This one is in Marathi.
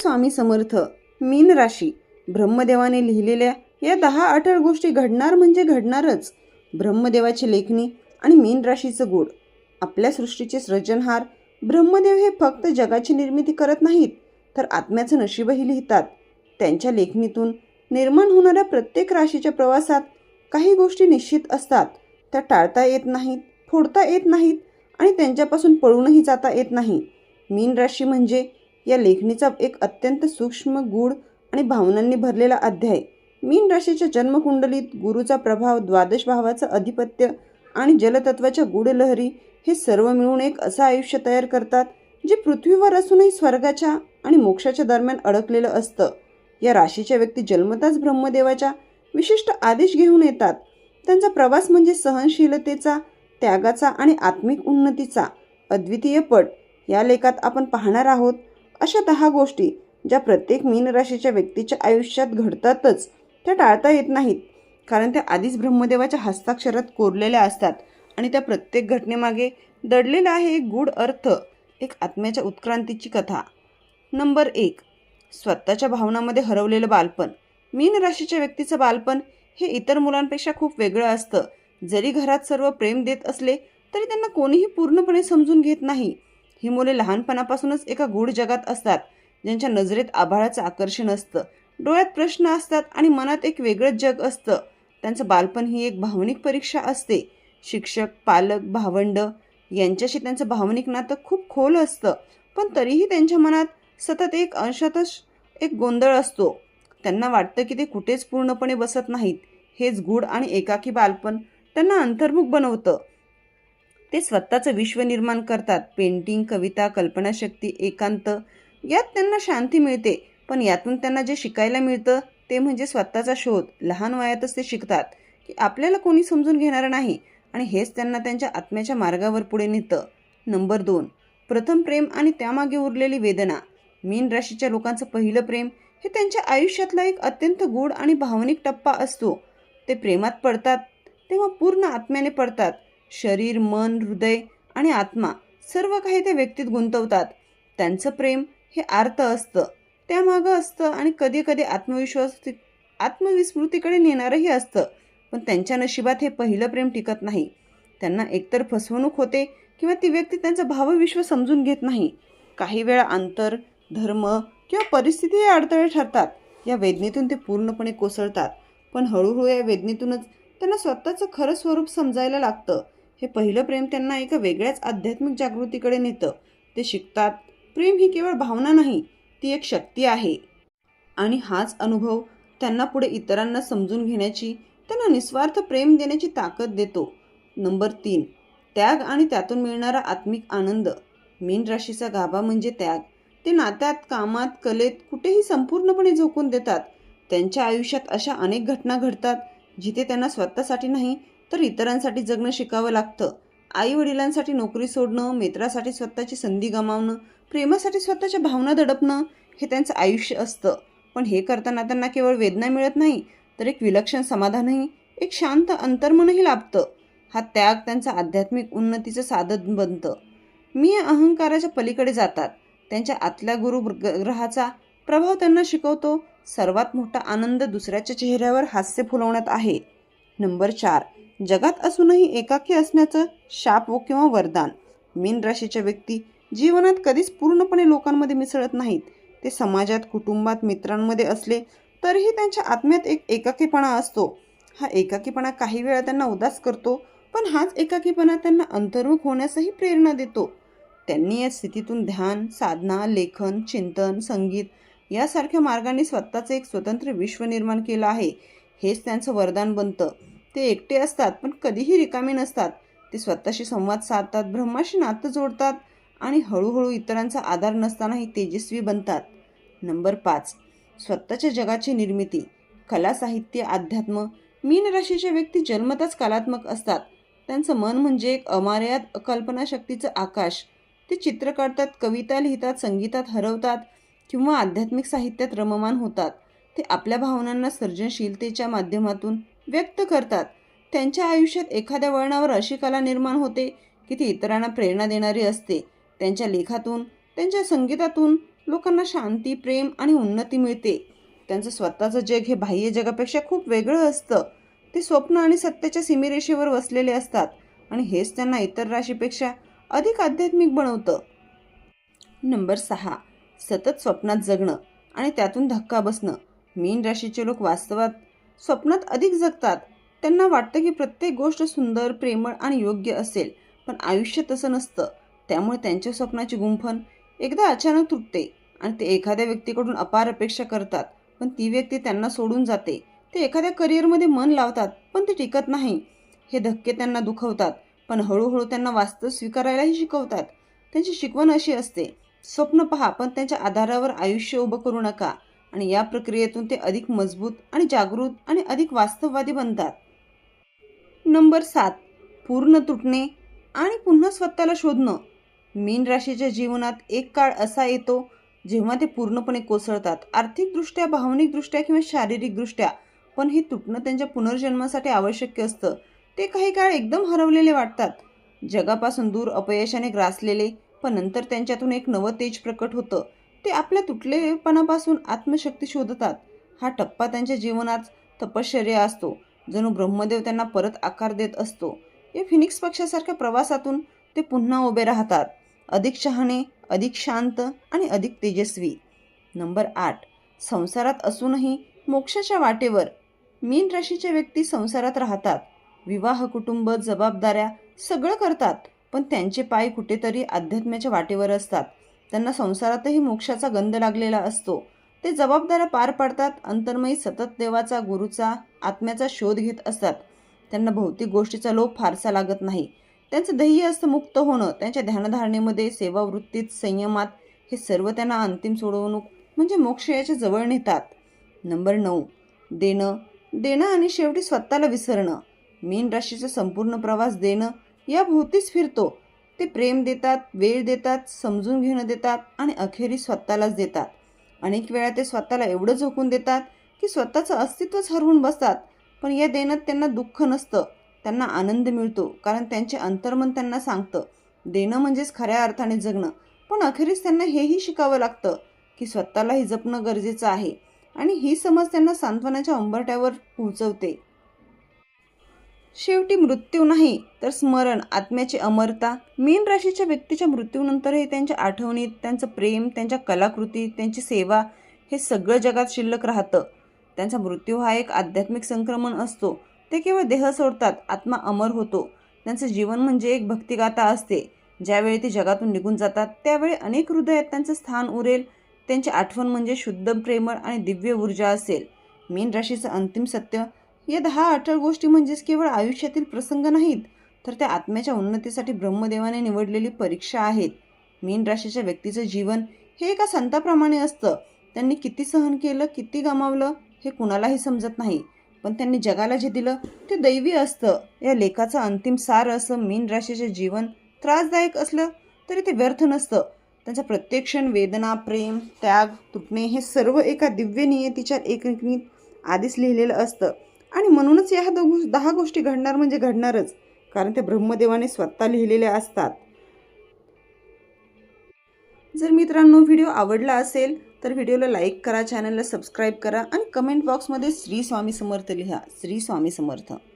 स्वामी समर्थ. मीन राशी. ब्रह्मदेवाने लिहिलेल्या या 10 अटळ गोष्टी घडणार म्हणजे घडणारच. ब्रह्मदेवाची लेखणी आणि मीन राशीचं गूढ. आपल्या सृष्टीचे सृजनहार ब्रह्मदेव हे फक्त जगाची निर्मिती करत नाहीत, तर आत्म्याचं नशीबही लिहितात. त्यांच्या लेखणीतून निर्माण होणाऱ्या प्रत्येक राशीच्या प्रवासात काही गोष्टी निश्चित असतात. त्या टाळता येत नाहीत, फोडता येत नाहीत आणि त्यांच्यापासून पळूनही जाता येत नाही. मीन राशी म्हणजे या लेखणीचा एक अत्यंत सूक्ष्म, गूढ आणि भावनांनी भरलेला अध्याय. मीन राशीच्या जन्मकुंडलीत गुरुचा प्रभाव, द्वादश भावाचं अधिपत्य आणि जलतत्वाच्या गूढ लहरी हे सर्व मिळून एक असं आयुष्य तयार करतात जे पृथ्वीवर असूनही स्वर्गाच्या आणि मोक्षाच्या दरम्यान अडकलेलं असतं. या राशीच्या व्यक्ती जन्मताच ब्रह्मदेवाच्या विशिष्ट आदेश घेऊन येतात. त्यांचा प्रवास म्हणजे सहनशीलतेचा, त्यागाचा आणि आत्मिक उन्नतीचा अद्वितीय पट. या लेखात आपण पाहणार आहोत अशा 10 गोष्टी ज्या प्रत्येक मीन राशीच्या व्यक्तीच्या आयुष्यात घडतातच. त्या टाळता येत नाहीत, कारण त्या आधीच ब्रह्मदेवाच्या हस्ताक्षरात कोरलेल्या असतात आणि त्या प्रत्येक घटनेमागे दडलेला आहे एक गूढ अर्थ, एक आत्म्याच्या उत्क्रांतीची कथा. नंबर 1. स्वतःच्या भावनांमध्ये हरवलेलं बालपण. मीन राशीच्या व्यक्तीचं बालपण हे इतर मुलांपेक्षा खूप वेगळं असतं. जरी घरात सर्व प्रेम देत असले तरी त्यांना कोणीही पूर्णपणे समजून घेत नाही. ही मुले लहानपणापासूनच एका गूढ जगात असतात, ज्यांच्या नजरेत आभाळाचं आकर्षण असतं, डोळ्यात प्रश्न असतात आणि मनात एक वेगळंच जग असतं. त्यांचं बालपण ही एक भावनिक परीक्षा असते. शिक्षक, पालक, भावंड यांच्याशी त्यांचं भावनिक नातं खूप खोल असतं, पण तरीही त्यांच्या मनात सतत एक अंशातच एक गोंधळ असतो. त्यांना वाटतं की ते कुठेच पूर्णपणे बसत नाहीत. हेच गूढ आणि एकाकी बालपण त्यांना अंतर्मुख बनवतं. ते स्वतःचं विश्व निर्माण करतात. पेंटिंग, कविता, कल्पनाशक्ती, एकांत यात त्यांना शांती मिळते. पण यातून त्यांना जे शिकायला मिळतं ते म्हणजे स्वतःचा शोध. लहान वयातच ते शिकतात की आपल्याला कोणी समजून घेणारं नाही आणि हेच त्यांना त्यांच्या आत्म्याच्या मार्गावर पुढे नेतं. नंबर 2. प्रथम प्रेम आणि त्यामागे उरलेली वेदना. मीन राशीच्या लोकांचं पहिलं प्रेम हे त्यांच्या आयुष्यातला एक अत्यंत गूढ आणि भावनिक टप्पा असतो. ते प्रेमात पडतात तेव्हा पूर्ण आत्म्याने पडतात. शरीर, मन, हृदय आणि आत्मा सर्व काही त्या व्यक्तीत गुंतवतात. त्यांचं प्रेम हे आर्त असतं, त्यामागं असतं आणि कधी कधी आत्मविस्मृतीकडे नेणारंही असतं. पण त्यांच्या नशिबात हे पहिलं प्रेम टिकत नाही. त्यांना एकतर फसवणूक होते किंवा ती व्यक्ती त्यांचं भावविश्व समजून घेत नाही. काही वेळा अंतर, धर्म किंवा परिस्थिती हे अडथळे ठरतात. या वेदनेतून ते पूर्णपणे कोसळतात. पण हळूहळू या वेदनेतूनच त्यांना स्वतःचं खरं स्वरूप समजायला लागतं. हे पहिलं प्रेम त्यांना एका वेगळ्याच आध्यात्मिक जागृतीकडे नेतं. ते शिकतात प्रेम ही केवळ भावना नाही, ती एक शक्ती आहे आणि हाच अनुभव त्यांना पुढे इतरांना समजून घेण्याची, त्यांना निस्वार्थ प्रेम देण्याची ताकद देतो. नंबर 3. त्याग आणि त्यातून मिळणारा आत्मिक आनंद. मीन राशीचा गाभा म्हणजे त्याग. ते नात्यात, कामात, कलेत कुठेही संपूर्णपणे झोकून देतात. त्यांच्या आयुष्यात अशा अनेक घटना घडतात जिथे त्यांना स्वतःसाठी नाही तर इतरांसाठी जगणं शिकावं लागतं. आई वडिलांसाठी नोकरी सोडणं, मित्रासाठी स्वतःची संधी गमावणं, प्रेमासाठी स्वतःच्या भावना दडपणं हे त्यांचं आयुष्य असतं. पण हे करताना त्यांना केवळ वेदना मिळत नाही, तर एक विलक्षण समाधानही, एक शांत अंतर्मनही लाभतं. हा त्याग त्यांचा आध्यात्मिक उन्नतीचं साधन बनतं. मी अहंकाराच्या पलीकडे जातात. त्यांच्या आतल्या गुरु ग्रहाचा प्रभाव त्यांना शिकवतो सर्वात मोठा आनंद दुसऱ्याच्या चेहऱ्यावर हास्य फुलवण्यात आहे. नंबर 4. जगात असूनही एकाकी असण्याचं शाप किंवा वरदान. मीन राशीच्या व्यक्ती जीवनात कधीच पूर्णपणे लोकांमध्ये मिसळत नाहीत. ते समाजात, कुटुंबात, मित्रांमध्ये असले तरीही त्यांच्या आत्म्यात एक एकाकीपणा असतो. हा एकाकीपणा काही वेळा त्यांना उदास करतो, पण हाच एकाकीपणा त्यांना अंतर्मुख होण्यासही प्रेरणा देतो. त्यांनी या स्थितीतून ध्यान, साधना, लेखन, चिंतन, संगीत यासारख्या मार्गांनी स्वतःचं एक स्वतंत्र विश्व निर्माण केलं आहे. हेच त्यांचं वरदान बनतं. ते एकटे असतात पण कधीही रिकामी नसतात. ते स्वतःशी संवाद साधतात, ब्रह्माशी नातं जोडतात आणि हळूहळू इतरांचा आधार नसतानाही तेजस्वी बनतात. नंबर 5. स्वतःच्या जगाची निर्मिती. कला, साहित्य, अध्यात्म. मीन राशीच्या व्यक्ती जन्मताच कलात्मक असतात. त्यांचं मन म्हणजे एक अमर्याद कल्पनाशक्तीचं आकाश. ते चित्र काढतात, कविता लिहितात, संगीतात हरवतात किंवा आध्यात्मिक साहित्यात रममान होतात. ते आपल्या भावनांना सर्जनशीलतेच्या माध्यमातून व्यक्त करतात. त्यांच्या आयुष्यात एखाद्या वळणावर अशी कला निर्माण होते की ती इतरांना प्रेरणा देणारी असते. त्यांच्या लेखातून, त्यांच्या संगीतातून लोकांना शांती, प्रेम आणि उन्नती मिळते. त्यांचं स्वतःचं जग हे बाह्य जगापेक्षा खूप वेगळं असतं. ते स्वप्न आणि सत्याच्या सीमेरेषेवर वसलेले असतात आणि हेच त्यांना इतर राशीपेक्षा अधिक आध्यात्मिक बनवतं. नंबर 6. सतत स्वप्नात जगणं आणि त्यातून धक्का बसणं. मीन राशीचे लोक वास्तवात स्वप्नात अधिक जगतात. त्यांना वाटतं की प्रत्येक गोष्ट सुंदर, प्रेमळ आणि योग्य असेल, पण आयुष्य तसं नसतं. त्यामुळे त्यांच्या स्वप्नाची गुंफण एकदा अचानक तुटते आणि ते एखाद्या व्यक्तीकडून अपार अपेक्षा करतात, पण ती व्यक्ती त्यांना सोडून जाते. ते एखाद्या करिअरमध्ये मन लावतात, पण ते टिकत नाही. हे धक्के त्यांना दुखवतात, पण हळूहळू त्यांना वास्तव स्वीकारायलाही शिकवतात. त्यांची शिकवण अशी असते: स्वप्न पहा, पण त्यांच्या आधारावर आयुष्य उभं करू नका. आणि या प्रक्रियेतून ते अधिक मजबूत आणि जागृत आणि अधिक वास्तववादी बनतात. नंबर 7. पूर्ण तुटणे आणि पुन्हा स्वतःला शोधणं. मीन राशीच्या जीवनात एक काळ असा येतो जेव्हा ते पूर्णपणे कोसळतात, आर्थिकदृष्ट्या, भावनिकदृष्ट्या किंवा शारीरिकदृष्ट्या. पण हे तुटणं त्यांच्या पुनर्जन्मासाठी आवश्यक असतं. ते काही काळ एकदम हरवलेले वाटतात, जगापासून दूर, अपयशाने ग्रासलेले, पण नंतर त्यांच्यातून एक नवं तेज प्रकट होतं. ते आपल्या तुटलेपणापासून आत्मशक्ती शोधतात. हा टप्पा त्यांच्या जीवनात तपश्चर्या असतो, जणू ब्रह्मदेव त्यांना परत आकार देत असतो. या फिनिक्स पक्षासारख्या प्रवासातून ते पुन्हा उभे राहतात, अधिक शहाणे, अधिक शांत आणि अधिक तेजस्वी. नंबर 8. संसारात असूनही मोक्षाच्या वाटेवर. मीन राशीच्या व्यक्ती संसारात राहतात, विवाह, कुटुंब, जबाबदाऱ्या सगळं करतात, पण त्यांचे पाय कुठेतरी अध्यात्माच्या वाटेवर असतात. त्यांना संसारातही मोक्षाचा गंध लागलेला असतो. ते जबाबदाऱ्या पार पाडतात, अंतर्मयी सतत देवाचा, गुरुचा, आत्म्याचा शोध घेत असतात. त्यांना भौतिक गोष्टीचा लोभ फारसा लागत नाही. त्यांचं ध्येय असतं मुक्त होणं. त्यांच्या ध्यानधारणेमध्ये, सेवावृत्तीत, संयमात, हे सर्व त्यांना अंतिम सोडवणूक म्हणजे मोक्ष याच्या जवळ नेतात. नंबर 9. देणं आणि शेवटी स्वतःला विसरणं. मीन राशीचा संपूर्ण प्रवास देणं या भोवतीच फिरतो. ते प्रेम देतात, वेळ देतात, समजून घेणं देतात आणि अखेरीस स्वतःलाच देतात. अनेक वेळा ते स्वतःला एवढं झोकून देतात की स्वतःचं अस्तित्वच हरवून बसतात. पण या देण्यात त्यांना दुःख नसतं, त्यांना आनंद मिळतो, कारण त्यांचे अंतर्मन त्यांना सांगतं देणं म्हणजेच खऱ्या अर्थाने जगणं. पण अखेरीस त्यांना हेही शिकावं लागतं की स्वतःलाही जपणं गरजेचं आहे, आणि ही समज त्यांना सांत्वनाच्या उंबरठ्यावर पोहोचवते. शेवटी मृत्यू नाही तर स्मरण, आत्म्याची अमरता. मीन राशीच्या व्यक्तीच्या मृत्यूनंतरही त्यांच्या आठवणीत, त्यांचं प्रेम, त्यांच्या कलाकृती, त्यांची सेवा हे सगळं जगात शिल्लक राहतं. त्यांचा मृत्यू हा एक आध्यात्मिक संक्रमण असतो. ते केवळ देह सोडतात, आत्मा अमर होतो. त्यांचं जीवन म्हणजे एक भक्तिगाथा असते. ज्यावेळी ते जगातून निघून जातात त्यावेळी अनेक हृदयात त्यांचं स्थान उरेल. त्यांची आठवण म्हणजे शुद्ध, प्रेमळ आणि दिव्य ऊर्जा असेल. मीन राशीचं अंतिम सत्य: या 10 अटळ गोष्टी म्हणजेच केवळ आयुष्यातील प्रसंग नाहीत, तर त्या आत्म्याच्या उन्नतीसाठी ब्रह्मदेवाने निवडलेली परीक्षा आहेत. मीन राशीच्या व्यक्तीचं जीवन हे एका संताप्रमाणे असतं. त्यांनी किती सहन केलं, किती गमावलं हे कुणालाही समजत नाही, पण त्यांनी जगाला जे दिलं ते दैवी असतं. या लेखाचा अंतिम सार असं: मीन राशीचे जीवन त्रासदायक असलं तरी ते व्यर्थ नसतं. त्यांचा प्रत्येक क्षण वेदना, प्रेम, त्याग, तुटणे हे सर्व एका दिव्य नियतीच्या एकनित आधीच लिहिलेलं असतं. आणि म्हणूनच या 10 गोष्टी घडणार म्हणजे घडणारच, कारण ते ब्रह्मदेवाने स्वतः लिहिलेल्या असतात. जर मित्रांनो व्हिडिओ आवडला असेल तर व्हिडिओला लाईक करा, चॅनलला सबस्क्राईब करा आणि कमेंट बॉक्समध्ये श्री स्वामी समर्थ लिहा. श्री स्वामी समर्थ.